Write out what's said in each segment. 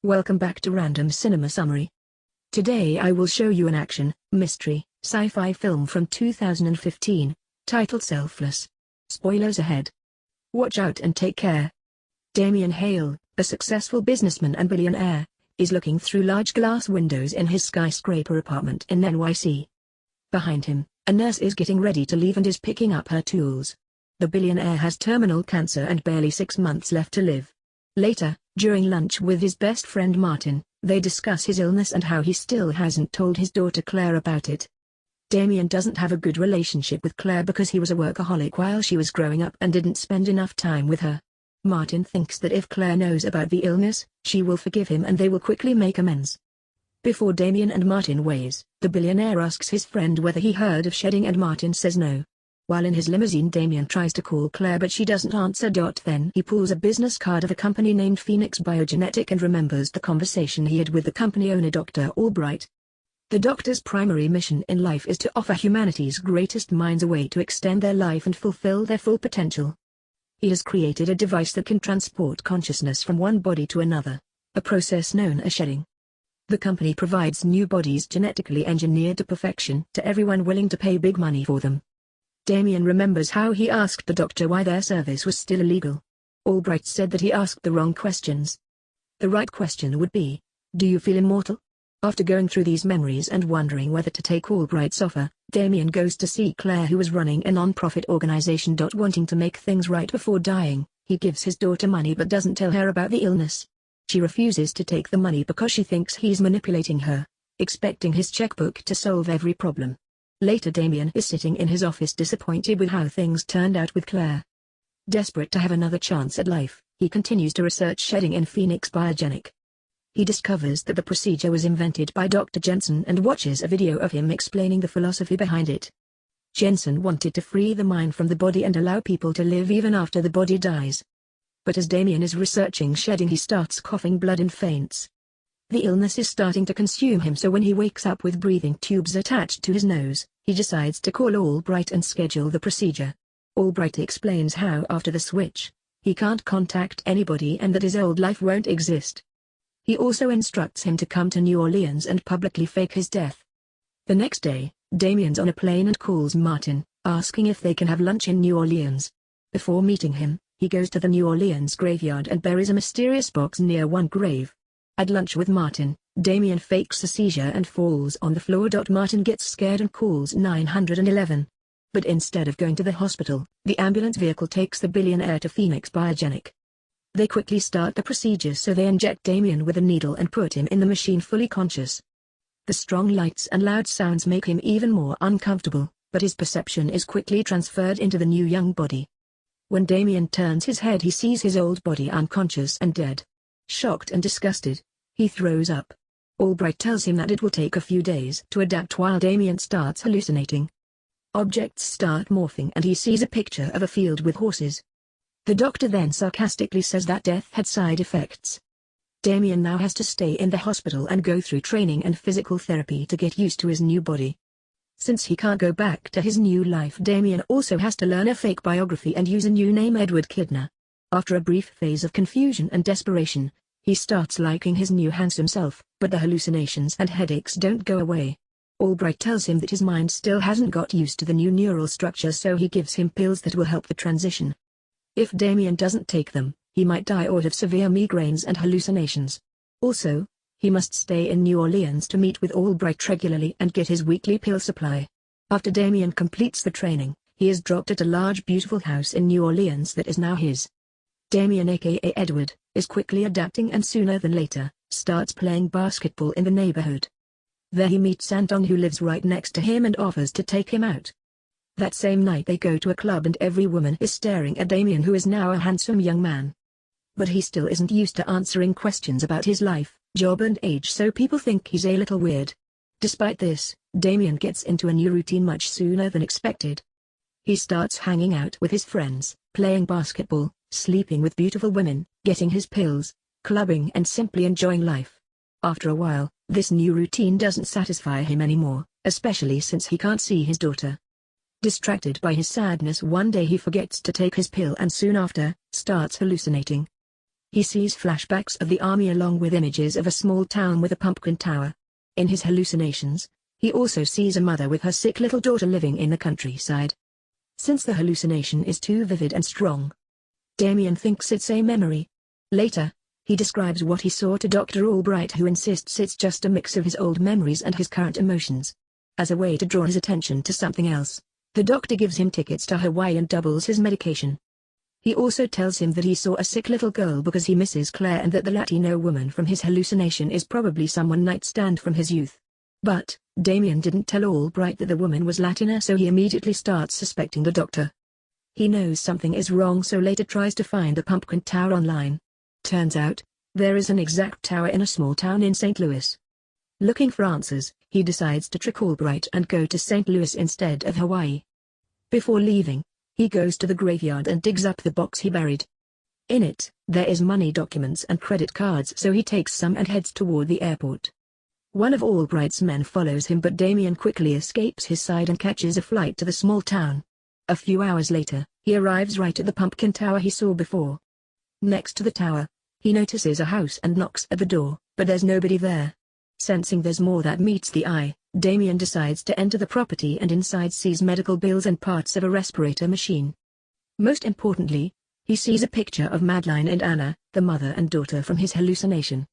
Welcome back to Random Cinema Summary. Today I will show you an action, mystery, sci-fi film from 2015, titled Selfless. Spoilers ahead. Watch out and take care. Damien Hale, a successful businessman and billionaire, is looking through large glass windows in his skyscraper apartment in NYC. Behind him, a nurse is getting ready to leave and is picking up her tools. The billionaire has terminal cancer and barely 6 months left to live. Later, during lunch with his best friend Martin, they discuss his illness and how he still hasn't told his daughter Claire about it. Damien doesn't have a good relationship with Claire because he was a workaholic while she was growing up and didn't spend enough time with her. Martin thinks that if Claire knows about the illness, she will forgive him and they will quickly make amends. Before Damien and Martin weighs, the billionaire asks his friend whether he heard of shedding and Martin says no. While in his limousine, Damien tries to call Claire but she doesn't answer. Then he pulls a business card of a company named Phoenix Biogenetic and remembers the conversation he had with the company owner Dr. Albright. The doctor's primary mission in life is to offer humanity's greatest minds a way to extend their life and fulfill their full potential. He has created a device that can transport consciousness from one body to another, a process known as shedding. The company provides new bodies genetically engineered to perfection to everyone willing to pay big money for them. Damien remembers how he asked the doctor why their service was still illegal. Albright said that he asked the wrong questions. The right question would be, do you feel immortal? After going through these memories and wondering whether to take Albright's offer, Damien goes to see Claire, who is running a non-profit organization. Wanting to make things right before dying, he gives his daughter money but doesn't tell her about the illness. She refuses to take the money because she thinks he's manipulating her, expecting his checkbook to solve every problem. Later, Damien is sitting in his office disappointed with how things turned out with Claire. Desperate to have another chance at life, he continues to research shedding in Phoenix Biogenic. He discovers that the procedure was invented by Dr. Jensen and watches a video of him explaining the philosophy behind it. Jensen wanted to free the mind from the body and allow people to live even after the body dies. But as Damien is researching shedding, he starts coughing blood and faints. The illness is starting to consume him, so when he wakes up with breathing tubes attached to his nose, he decides to call Albright and schedule the procedure. Albright explains how after the switch, he can't contact anybody and that his old life won't exist. He also instructs him to come to New Orleans and publicly fake his death. The next day, Damien's on a plane and calls Martin, asking if they can have lunch in New Orleans. Before meeting him, he goes to the New Orleans graveyard and buries a mysterious box near one grave. At lunch with Martin, Damien fakes a seizure and falls on the floor. Martin gets scared and calls 911. But instead of going to the hospital, the ambulance vehicle takes the billionaire to Phoenix Biogenic. They quickly start the procedure, so they inject Damien with a needle and put him in the machine fully conscious. The strong lights and loud sounds make him even more uncomfortable, but his perception is quickly transferred into the new young body. When Damien turns his head, he sees his old body unconscious and dead. Shocked and disgusted, he throws up. Albright tells him that it will take a few days to adapt while Damien starts hallucinating. Objects start morphing and he sees a picture of a field with horses. The doctor then sarcastically says that death had side effects. Damien now has to stay in the hospital and go through training and physical therapy to get used to his new body. Since he can't go back to his new life, Damien also has to learn a fake biography and use a new name, Edward Kidner. After a brief phase of confusion and desperation, he starts liking his new handsome self, but the hallucinations and headaches don't go away. Albright tells him that his mind still hasn't got used to the new neural structure, so he gives him pills that will help the transition. If Damien doesn't take them, he might die or have severe migraines and hallucinations. Also, he must stay in New Orleans to meet with Albright regularly and get his weekly pill supply. After Damien completes the training, he is dropped at a large beautiful house in New Orleans that is now his. Damien, aka Edward, is quickly adapting and sooner than later, starts playing basketball in the neighborhood. There he meets Santong, who lives right next to him and offers to take him out. That same night they go to a club and every woman is staring at Damien, who is now a handsome young man. But he still isn't used to answering questions about his life, job and age, so people think he's a little weird. Despite this, Damien gets into a new routine much sooner than expected. He starts hanging out with his friends, playing basketball, sleeping with beautiful women, getting his pills, clubbing and simply enjoying life. After a while, this new routine doesn't satisfy him anymore, especially since he can't see his daughter. Distracted by his sadness, one day he forgets to take his pill and soon after, starts hallucinating. He sees flashbacks of the army along with images of a small town with a pumpkin tower. In his hallucinations, he also sees a mother with her sick little daughter living in the countryside. Since the hallucination is too vivid and strong, Damien thinks it's a memory. Later, he describes what he saw to Dr. Albright, who insists it's just a mix of his old memories and his current emotions. As a way to draw his attention to something else, the doctor gives him tickets to Hawaii and doubles his medication. He also tells him that he saw a sick little girl because he misses Claire and that the Latino woman from his hallucination is probably some one-night stand from his youth. But, Damien didn't tell Albright that the woman was Latina, so he immediately starts suspecting the doctor. He knows something is wrong, so later tries to find the pumpkin tower online. Turns out, there is an exact tower in a small town in St. Louis. Looking for answers, he decides to trick Albright and go to St. Louis instead of Hawaii. Before leaving, he goes to the graveyard and digs up the box he buried. In it, there is money, documents and credit cards, so he takes some and heads toward the airport. One of Albright's men follows him, but Damien quickly escapes his side and catches a flight to the small town. A few hours later, he arrives right at the pumpkin tower he saw before. Next to the tower, he notices a house and knocks at the door, but there's nobody there. Sensing there's more that meets the eye, Damien decides to enter the property and inside sees medical bills and parts of a respirator machine. Most importantly, he sees a picture of Madeline and Anna, the mother and daughter from his hallucination.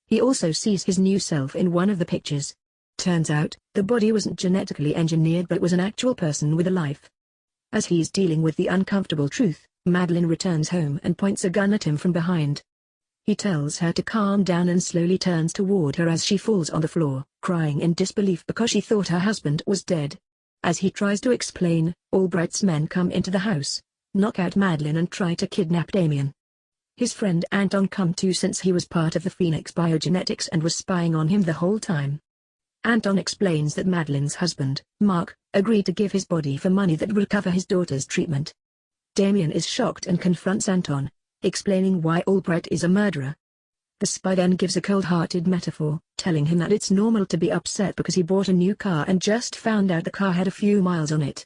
He also sees his new self in one of the pictures. Turns out, the body wasn't genetically engineered but was an actual person with a life. As he's dealing with the uncomfortable truth, Madeline returns home and points a gun at him from behind. He tells her to calm down and slowly turns toward her as she falls on the floor, crying in disbelief because she thought her husband was dead. As he tries to explain, Albright's men come into the house, knock out Madeline and try to kidnap Damien. His friend Anton come too, since he was part of the Phoenix biogenetics and was spying on him the whole time. Anton explains that Madeline's husband, Mark, agreed to give his body for money that will cover his daughter's treatment. Damien is shocked and confronts Anton, explaining why Albright is a murderer. The spy then gives a cold-hearted metaphor, telling him that it's normal to be upset because he bought a new car and just found out the car had a few miles on it.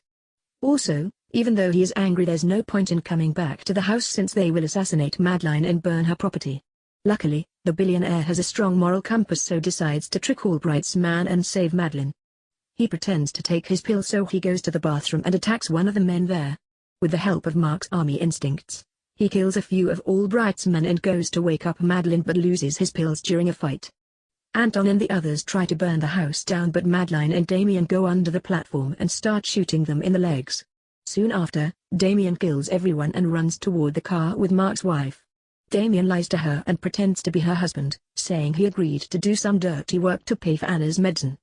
Also, even though he is angry, there's no point in coming back to the house since they will assassinate Madeline and burn her property. Luckily, the billionaire has a strong moral compass, so decides to trick Albright's man and save Madeline. He pretends to take his pill, so he goes to the bathroom and attacks one of the men there. With the help of Mark's army instincts, he kills a few of Albright's men and goes to wake up Madeline but loses his pills during a fight. Anton and the others try to burn the house down, but Madeline and Damien go under the platform and start shooting them in the legs. Soon after, Damien kills everyone and runs toward the car with Mark's wife. Damien lies to her and pretends to be her husband, saying he agreed to do some dirty work to pay for Anna's medicine.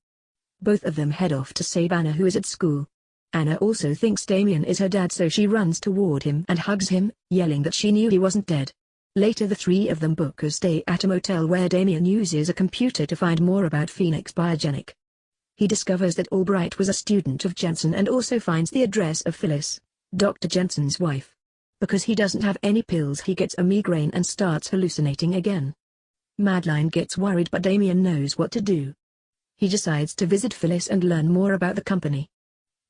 Both of them head off to save Anna, who is at school. Anna also thinks Damien is her dad, so she runs toward him and hugs him, yelling that she knew he wasn't dead. Later the three of them book a stay at a motel where Damien uses a computer to find more about Phoenix Biogenic. He discovers that Albright was a student of Jensen and also finds the address of Phyllis, Dr. Jensen's wife. Because he doesn't have any pills, he gets a migraine and starts hallucinating again. Madeline gets worried, but Damien knows what to do. He decides to visit Phyllis and learn more about the company.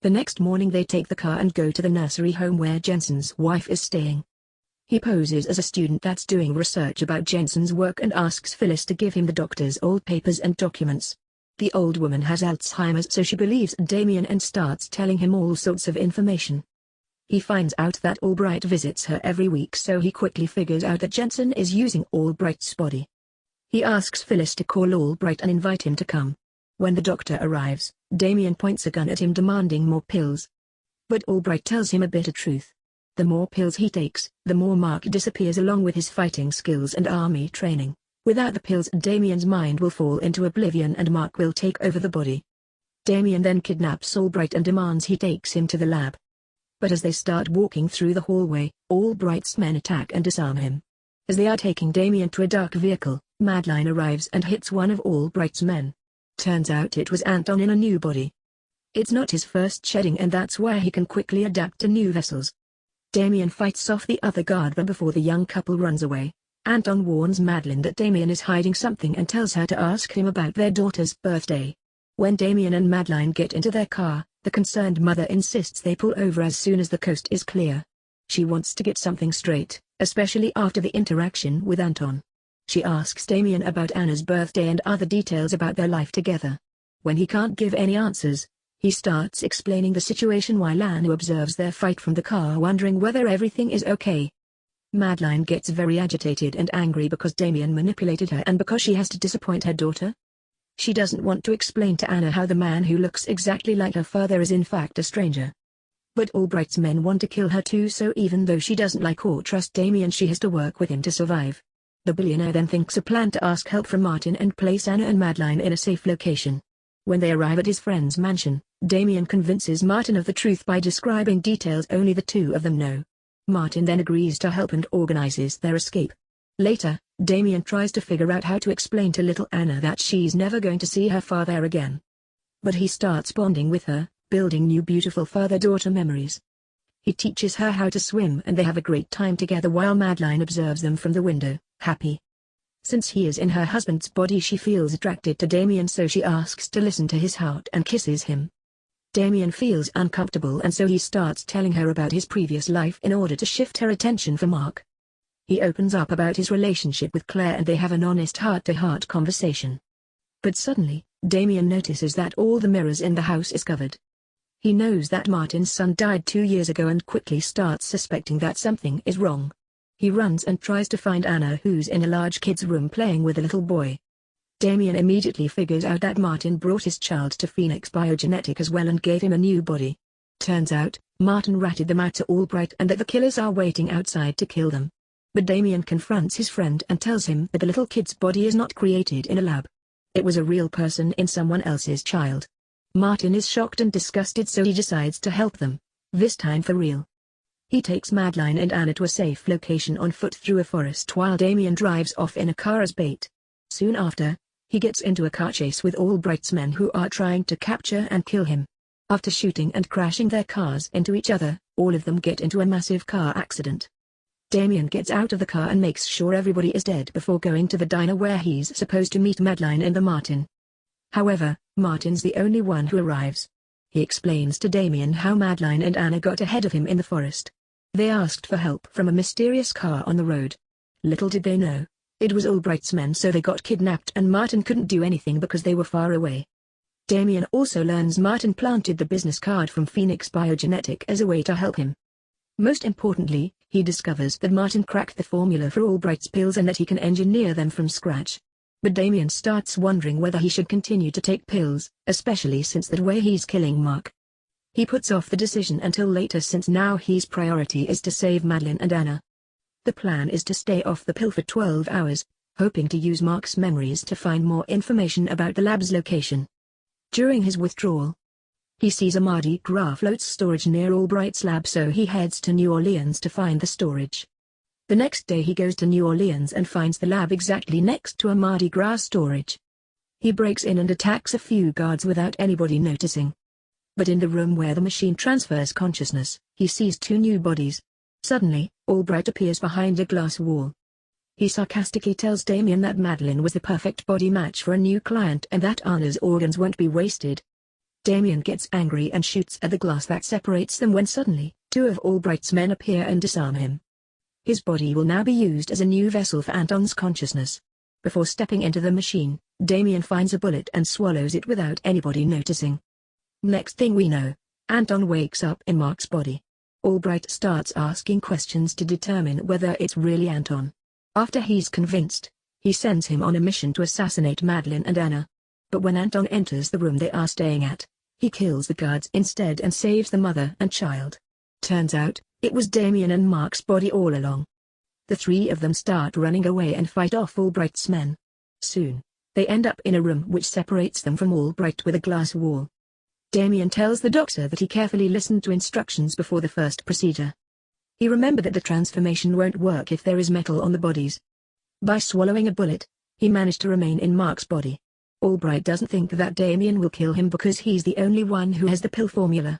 The next morning they take the car and go to the nursery home where Jensen's wife is staying. He poses as a student that's doing research about Jensen's work and asks Phyllis to give him the doctor's old papers and documents. The old woman has Alzheimer's, so she believes Damien and starts telling him all sorts of information. He finds out that Albright visits her every week, so he quickly figures out that Jensen is using Albright's body. He asks Phyllis to call Albright and invite him to come. When the doctor arrives, Damien points a gun at him, demanding more pills. But Albright tells him a bitter truth. The more pills he takes, the more Mark disappears along with his fighting skills and army training. Without the pills, Damien's mind will fall into oblivion and Mark will take over the body. Damien then kidnaps Albright and demands he takes him to the lab. But as they start walking through the hallway, Albright's men attack and disarm him. As they are taking Damien to a dark vehicle, Madeline arrives and hits one of Albright's men. Turns out it was Anton in a new body. It's not his first shedding, and that's why he can quickly adapt to new vessels. Damien fights off the other guard, but before the young couple runs away, Anton warns Madeline that Damien is hiding something and tells her to ask him about their daughter's birthday. When Damien and Madeline get into their car, the concerned mother insists they pull over as soon as the coast is clear. She wants to get something straight, especially after the interaction with Anton. She asks Damien about Anna's birthday and other details about their life together. When he can't give any answers, he starts explaining the situation while Anna observes their fight from the car, wondering whether everything is okay. Madeline gets very agitated and angry because Damien manipulated her and because she has to disappoint her daughter. She doesn't want to explain to Anna how the man who looks exactly like her father is in fact a stranger. But Albright's men want to kill her too, so even though she doesn't like or trust Damien, she has to work with him to survive. The billionaire then thinks a plan to ask help from Martin and place Anna and Madeline in a safe location. When they arrive at his friend's mansion, Damien convinces Martin of the truth by describing details only the two of them know. Martin then agrees to help and organizes their escape. Later, Damien tries to figure out how to explain to little Anna that she's never going to see her father again. But he starts bonding with her, building new beautiful father-daughter memories. He teaches her how to swim and they have a great time together while Madeline observes them from the window, happy. Since he is in her husband's body, she feels attracted to Damien, so she asks to listen to his heart and kisses him. Damien feels uncomfortable and so he starts telling her about his previous life in order to shift her attention from Mark. He opens up about his relationship with Claire and they have an honest heart-to-heart conversation. But suddenly, Damien notices that all the mirrors in the house is covered. He knows that Martin's son died 2 years ago and quickly starts suspecting that something is wrong. He runs and tries to find Anna, who's in a large kid's room playing with a little boy. Damien immediately figures out that Martin brought his child to Phoenix Biogenetic as well and gave him a new body. Turns out, Martin ratted them out to Albright and that the killers are waiting outside to kill them. But Damien confronts his friend and tells him that the little kid's body is not created in a lab. It was a real person in someone else's child. Martin is shocked and disgusted, so he decides to help them, this time for real. He takes Madeline and Anna to a safe location on foot through a forest while Damien drives off in a car as bait. Soon after, he gets into a car chase with Albright's men who are trying to capture and kill him. After shooting and crashing their cars into each other, all of them get into a massive car accident. Damien gets out of the car and makes sure everybody is dead before going to the diner where he's supposed to meet Madeline and the Martin. However, Martin's the only one who arrives. He explains to Damien how Madeline and Anna got ahead of him in the forest. They asked for help from a mysterious car on the road. Little did they know, it was Albright's men, so they got kidnapped and Martin couldn't do anything because they were far away. Damien also learns Martin planted the business card from Phoenix Biogenetic as a way to help him. Most importantly, he discovers that Martin cracked the formula for Albright's pills and that he can engineer them from scratch. But Damien starts wondering whether he should continue to take pills, especially since that way he's killing Mark. He puts off the decision until later since now his priority is to save Madeline and Anna. The plan is to stay off the pill for 12 hours, hoping to use Mark's memories to find more information about the lab's location. During his withdrawal, he sees a Mardi Gras floats storage near Albright's lab, so he heads to New Orleans to find the storage. The next day he goes to New Orleans and finds the lab exactly next to a Mardi Gras storage. He breaks in and attacks a few guards without anybody noticing. But in the room where the machine transfers consciousness, he sees 2 new bodies. Suddenly, Albright appears behind a glass wall. He sarcastically tells Damien that Madeline was the perfect body match for a new client and that Anna's organs won't be wasted. Damien gets angry and shoots at the glass that separates them when suddenly, 2 of Albright's men appear and disarm him. His body will now be used as a new vessel for Anton's consciousness. Before stepping into the machine, Damien finds a bullet and swallows it without anybody noticing. Next thing we know, Anton wakes up in Mark's body. Albright starts asking questions to determine whether it's really Anton. After he's convinced, he sends him on a mission to assassinate Madeline and Anna. But when Anton enters the room they are staying at, he kills the guards instead and saves the mother and child. Turns out, it was Damien and Mark's body all along. The 3 of them start running away and fight off Albright's men. Soon, they end up in a room which separates them from Albright with a glass wall. Damien tells the doctor that he carefully listened to instructions before the first procedure. He remembered that the transformation won't work if there is metal on the bodies. By swallowing a bullet, he managed to remain in Mark's body. Albright doesn't think that Damien will kill him because he's the only one who has the pill formula.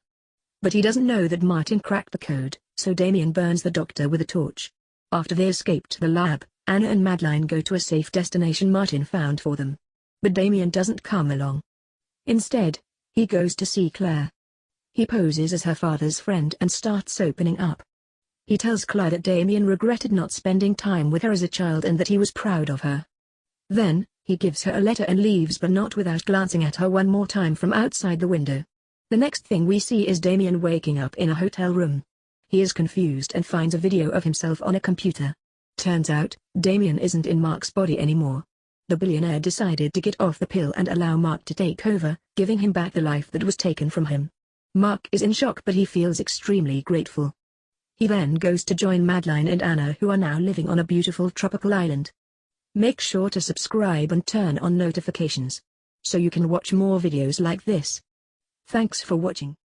But he doesn't know that Martin cracked the code, so Damien burns the doctor with a torch. After they escape to the lab, Anna and Madeline go to a safe destination Martin found for them. But Damien doesn't come along. Instead, he goes to see Claire. He poses as her father's friend and starts opening up. He tells Claire that Damien regretted not spending time with her as a child and that he was proud of her. Then, he gives her a letter and leaves, but not without glancing at her one more time from outside the window. The next thing we see is Damien waking up in a hotel room. He is confused and finds a video of himself on a computer. Turns out, Damien isn't in Mark's body anymore. The billionaire decided to get off the pill and allow Mark to take over, giving him back the life that was taken from him. Mark is in shock, but he feels extremely grateful. He then goes to join Madeline and Anna, who are now living on a beautiful tropical island. Make sure to subscribe and turn on notifications, so you can watch more videos like this. Thanks for watching.